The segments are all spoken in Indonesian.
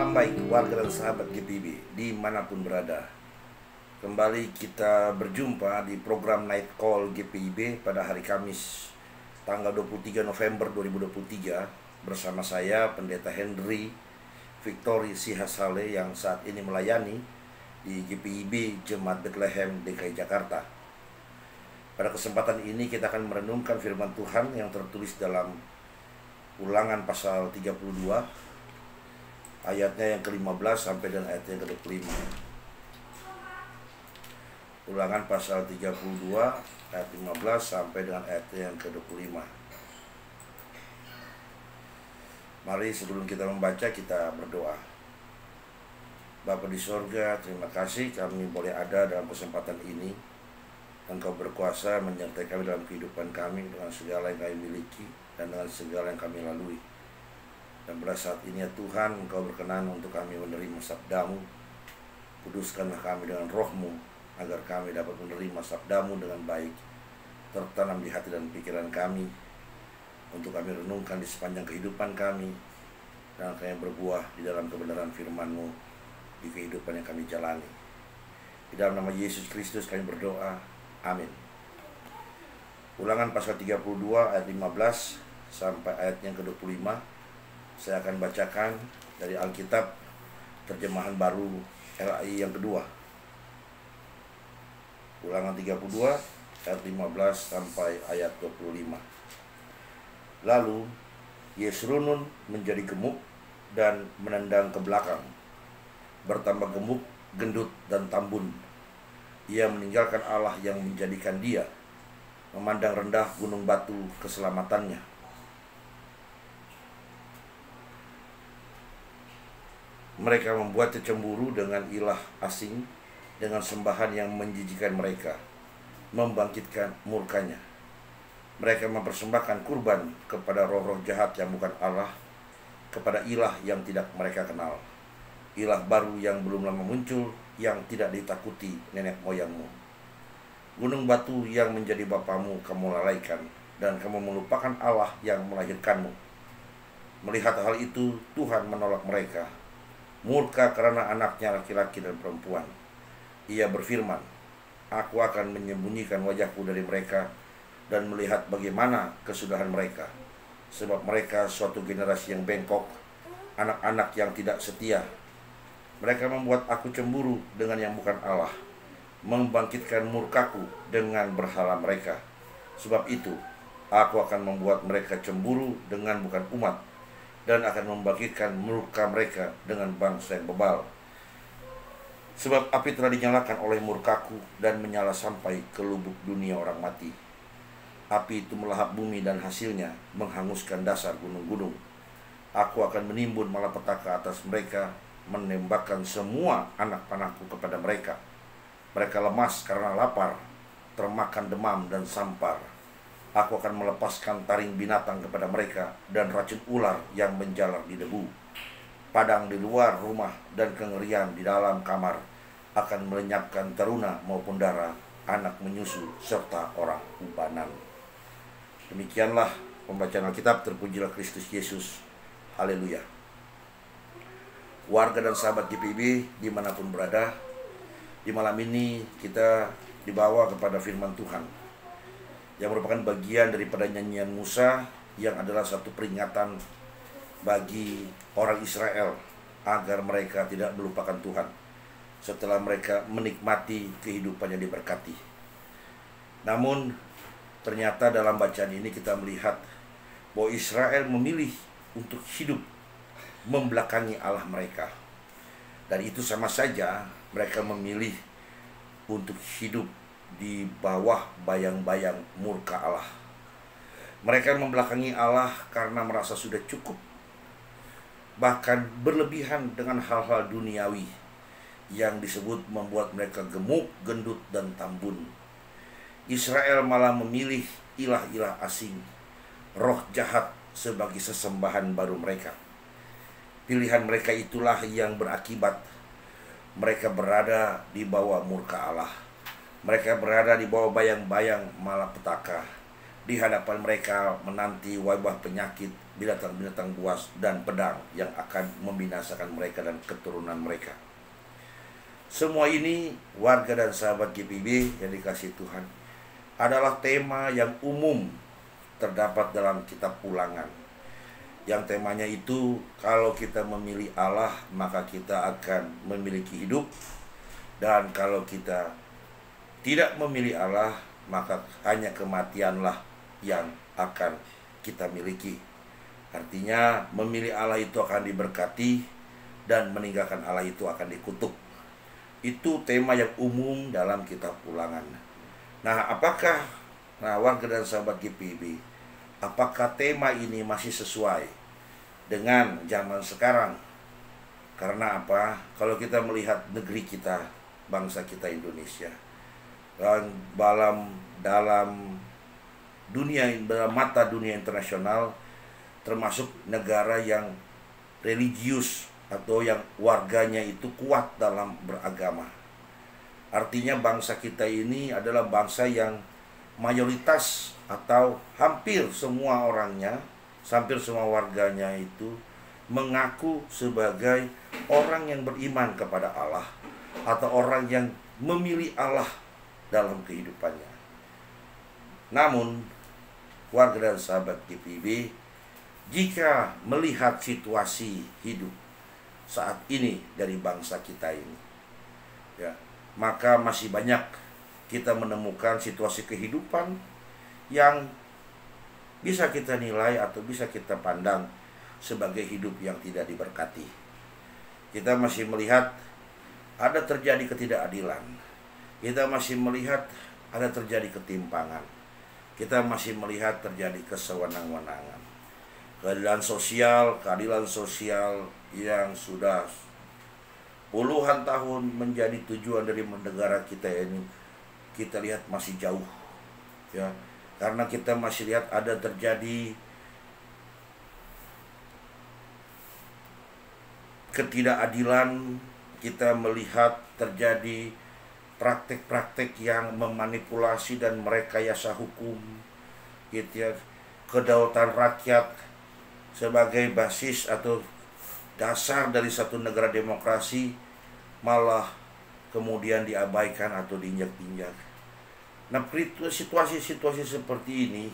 Malam baik warga dan sahabat GPIB dimanapun berada. Kembali kita berjumpa di program Night Call GPIB pada hari Kamis tanggal 23 November 2023 bersama saya Pendeta Henry Victory Sihasale yang saat ini melayani di GPIB Jemaat Bethlehem DKI Jakarta. Pada kesempatan ini kita akan merenungkan firman Tuhan yang tertulis dalam Ulangan pasal 32 ayatnya yang ke-15 sampai dengan ayat yang ke-25. Ulangan pasal 32 ayat 15 sampai dengan ayat yang ke-25. Mari sebelum kita membaca kita berdoa. Bapa di sorga, terima kasih kami boleh ada dalam kesempatan ini. Engkau berkuasa menyertai kami dalam kehidupan kami dengan segala yang kami miliki dan dengan segala yang kami lalui. Dan pada saat ini ya Tuhan, Engkau berkenan untuk kami menerima sabdamu. Kuduskanlah kami dengan roh-Mu, agar kami dapat menerima sabdamu dengan baik, tertanam di hati dan pikiran kami, untuk kami renungkan di sepanjang kehidupan kami, dan kami berbuah di dalam kebenaran firman-Mu di kehidupan yang kami jalani. Di dalam nama Yesus Kristus kami berdoa, amin. Ulangan pasal 32 ayat 15 sampai ayat yang ke-25. Saya akan bacakan dari Alkitab terjemahan baru LAI yang kedua. Ulangan 32 ayat 15 sampai ayat 25. Lalu Yesrunun menjadi gemuk dan menendang ke belakang, bertambah gemuk, gendut dan tambun. Ia meninggalkan Allah yang menjadikan dia, memandang rendah gunung batu keselamatannya. Mereka membuatnya cemburu dengan ilah asing, dengan sembahan yang menjijikan mereka, membangkitkan murkanya. Mereka mempersembahkan kurban kepada roh-roh jahat yang bukan Allah, kepada ilah yang tidak mereka kenal, ilah baru yang belum lama muncul, yang tidak ditakuti nenek moyangmu. Gunung batu yang menjadi bapamu kamu lalaikan, dan kamu melupakan Allah yang melahirkanmu. Melihat hal itu, Tuhan menolak mereka, murka karena anaknya laki-laki dan perempuan. Ia berfirman, aku akan menyembunyikan wajahku dari mereka dan melihat bagaimana kesudahan mereka. Sebab mereka suatu generasi yang bengkok, anak-anak yang tidak setia. Mereka membuat aku cemburu dengan yang bukan Allah, membangkitkan murkaku dengan berhala mereka. Sebab itu, aku akan membuat mereka cemburu dengan bukan umat, dan akan membangkitkan murka mereka dengan bangsa yang bebal. Sebab api telah dinyalakan oleh murkaku dan menyala sampai ke lubuk dunia orang mati. Api itu melahap bumi dan hasilnya menghanguskan dasar gunung-gunung. Aku akan menimbun malapetaka atas mereka, menembakkan semua anak panahku kepada mereka. Mereka lemas karena lapar, termakan demam dan sampar. Aku akan melepaskan taring binatang kepada mereka dan racun ular yang menjalar di debu. Padang di luar rumah dan kengerian di dalam kamar akan melenyapkan teruna maupun dara, anak menyusu, serta orang ubanan. Demikianlah pembacaan Alkitab. Terpujilah Kristus Yesus. Haleluya. Warga dan sahabat GPIB dimanapun berada, di malam ini kita dibawa kepada firman Tuhan yang merupakan bagian daripada nyanyian Musa, yang adalah satu peringatan bagi orang Israel agar mereka tidak melupakan Tuhan setelah mereka menikmati kehidupan yang diberkati. Namun ternyata dalam bacaan ini kita melihat bahwa Israel memilih untuk hidup membelakangi Allah mereka, dan itu sama saja mereka memilih untuk hidup di bawah bayang-bayang murka Allah. Mereka membelakangi Allah karena merasa sudah cukup, bahkan berlebihan dengan hal-hal duniawi yang disebut membuat mereka gemuk, gendut, dan tambun. Israel malah memilih ilah-ilah asing, roh jahat sebagai sesembahan baru mereka. Pilihan mereka itulah yang berakibat mereka berada di bawah murka Allah. Mereka berada di bawah bayang-bayang malapetaka. Di hadapan mereka menanti wabah penyakit, binatang-binatang buas dan pedang yang akan membinasakan mereka dan keturunan mereka. Semua ini, warga dan sahabat GPIB yang dikasihi Tuhan, adalah tema yang umum terdapat dalam kitab Ulangan. Yang temanya itu, kalau kita memilih Allah, maka kita akan memiliki hidup. Dan kalau kita tidak memilih Allah, maka hanya kematianlah yang akan kita miliki. Artinya, memilih Allah itu akan diberkati, dan meninggalkan Allah itu akan dikutuk. Itu tema yang umum dalam kitab Ulangan. Nah, warga dan sahabat GPIB, apakah tema ini masih sesuai dengan zaman sekarang? Karena apa? Kalau kita melihat negeri kita, bangsa kita Indonesia, dalam mata dunia internasional, termasuk negara yang religius atau yang warganya itu kuat dalam beragama. Artinya bangsa kita ini adalah bangsa yang mayoritas atau hampir semua orangnya, hampir semua warganya itu mengaku sebagai orang yang beriman kepada Allah atau orang yang memilih Allah dalam kehidupannya. Namun, warga dan sahabat GPIB, jika melihat situasi hidup saat ini dari bangsa kita ini, ya, maka masih banyak kita menemukan situasi kehidupan yang bisa kita nilai atau bisa kita pandang sebagai hidup yang tidak diberkati. Kita masih melihat ada terjadi ketidakadilan. Kita masih melihat ada terjadi ketimpangan. Kita masih melihat terjadi kesewenang-wenangan. Keadilan sosial yang sudah puluhan tahun menjadi tujuan dari negara kita ini, kita lihat masih jauh, ya, karena kita masih lihat ada terjadi ketidakadilan. Kita melihat terjadi praktek-praktek yang memanipulasi dan merekayasa hukum, gitu ya. Kedaulatan rakyat sebagai basis atau dasar dari satu negara demokrasi malah kemudian diabaikan atau diinjak-injak. Nah, situasi-situasi seperti ini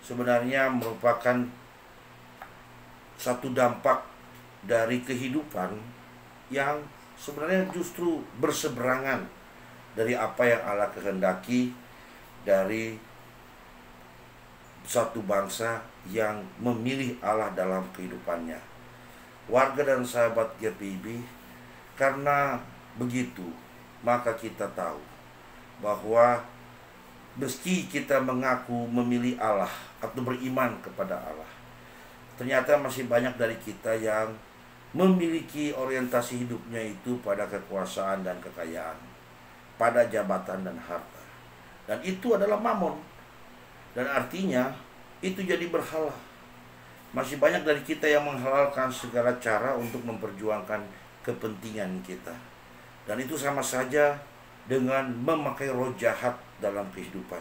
sebenarnya merupakan satu dampak dari kehidupan yang sebenarnya justru berseberangan dari apa yang Allah kehendaki dari satu bangsa yang memilih Allah dalam kehidupannya. Warga dan sahabat GPIB, karena begitu, maka kita tahu bahwa meski kita mengaku memilih Allah atau beriman kepada Allah, ternyata masih banyak dari kita yang memiliki orientasi hidupnya itu pada kekuasaan dan kekayaan, pada jabatan dan harta. Dan itu adalah mamon. Dan artinya itu jadi berhala. Masih banyak dari kita yang menghalalkan segala cara untuk memperjuangkan kepentingan kita. Dan itu sama saja dengan memakai roh jahat dalam kehidupan.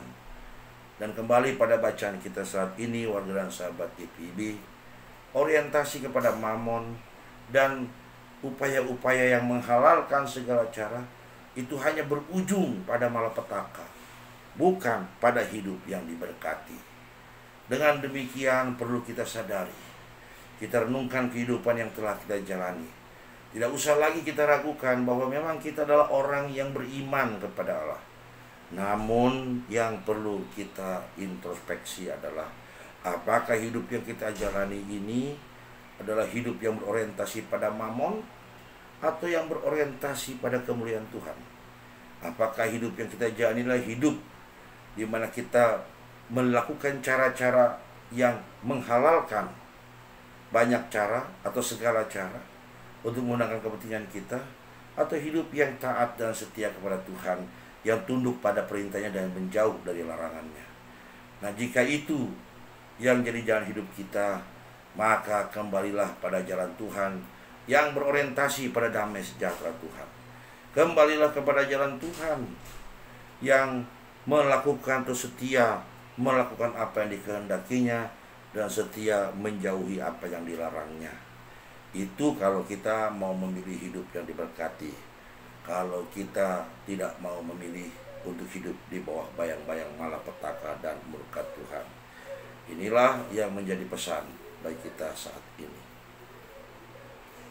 Dan kembali pada bacaan kita saat ini, warga dan sahabat GPIB, orientasi kepada mamon dan upaya-upaya yang menghalalkan segala cara itu hanya berujung pada malapetaka, bukan pada hidup yang diberkati. Dengan demikian perlu kita sadari, kita renungkan kehidupan yang telah kita jalani. Tidak usah lagi kita ragukan bahwa memang kita adalah orang yang beriman kepada Allah. Namun yang perlu kita introspeksi adalah apakah hidup yang kita jalani ini adalah hidup yang berorientasi pada mamon atau yang berorientasi pada kemuliaan Tuhan? Apakah hidup yang kita jalani adalah hidup di mana kita melakukan cara-cara yang menghalalkan banyak cara atau segala cara untuk menggunakan kepentingan kita, atau hidup yang taat dan setia kepada Tuhan, yang tunduk pada perintahnya dan menjauh dari larangannya? Nah, jika itu yang jadi jalan hidup kita, maka kembalilah pada jalan Tuhan yang berorientasi pada damai sejahtera Tuhan. Kembalilah kepada jalan Tuhan yang melakukan atau setia melakukan apa yang dikehendakinya dan setia menjauhi apa yang dilarangnya. Itu kalau kita mau memilih hidup yang diberkati. Kalau kita tidak mau memilih untuk hidup di bawah bayang-bayang malapetaka dan murka Tuhan. Inilah yang menjadi pesan bagi kita saat ini.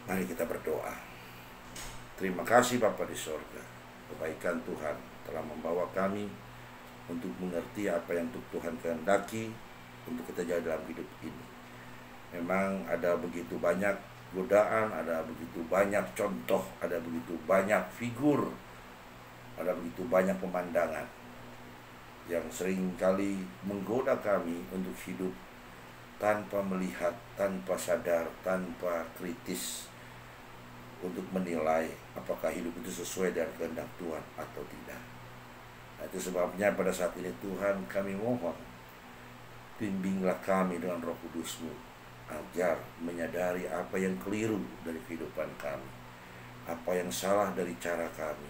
Mari kita berdoa. Terima kasih Bapa di sorga. Kebaikan Tuhan telah membawa kami untuk mengerti apa yang Tuhan kehendaki untuk kita jalan dalam hidup ini. Memang ada begitu banyak godaan, ada begitu banyak contoh, ada begitu banyak figur, ada begitu banyak pemandangan yang seringkali menggoda kami untuk hidup tanpa melihat, tanpa sadar, tanpa kritis untuk menilai apakah hidup itu sesuai dengan kehendak Tuhan atau tidak. Nah, itu sebabnya pada saat ini Tuhan, kami mohon, bimbinglah kami dengan Roh Kudus-Mu agar menyadari apa yang keliru dari kehidupan kami, apa yang salah dari cara kami,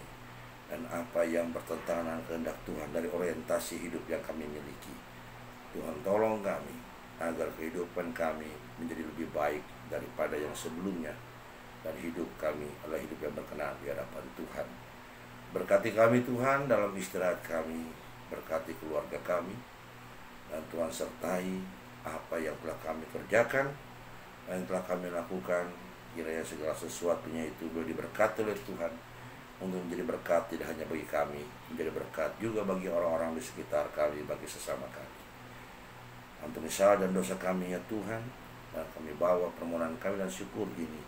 dan apa yang bertentangan dengan kehendak Tuhan dari orientasi hidup yang kami miliki. Tuhan tolong kami agar kehidupan kami menjadi lebih baik daripada yang sebelumnya, dan hidup kami adalah hidup yang berkenan di hadapan Tuhan. Berkati kami Tuhan dalam istirahat kami, berkati keluarga kami, dan Tuhan sertai apa yang telah kami kerjakan, yang telah kami lakukan. Kiranya segala sesuatunya itu boleh diberkati oleh Tuhan, untuk menjadi berkat tidak hanya bagi kami, menjadi berkat juga bagi orang-orang di sekitar kami, bagi sesama kami. Ampuni salah dan dosa kami ya Tuhan, dan kami bawa permohonan kami dan syukur ini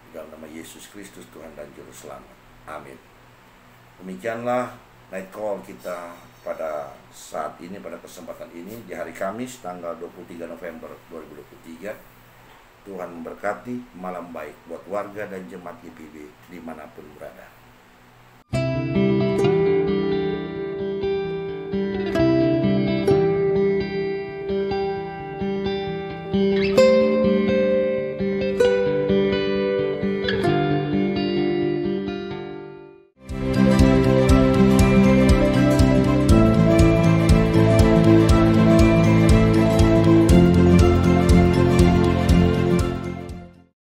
di dalam nama Yesus Kristus Tuhan dan Juru Selamat. Amin. Demikianlah night call kita pada saat ini, pada kesempatan ini, di hari Kamis tanggal 23 November 2023. Tuhan memberkati, malam baik buat warga dan jemaat IPB dimanapun berada.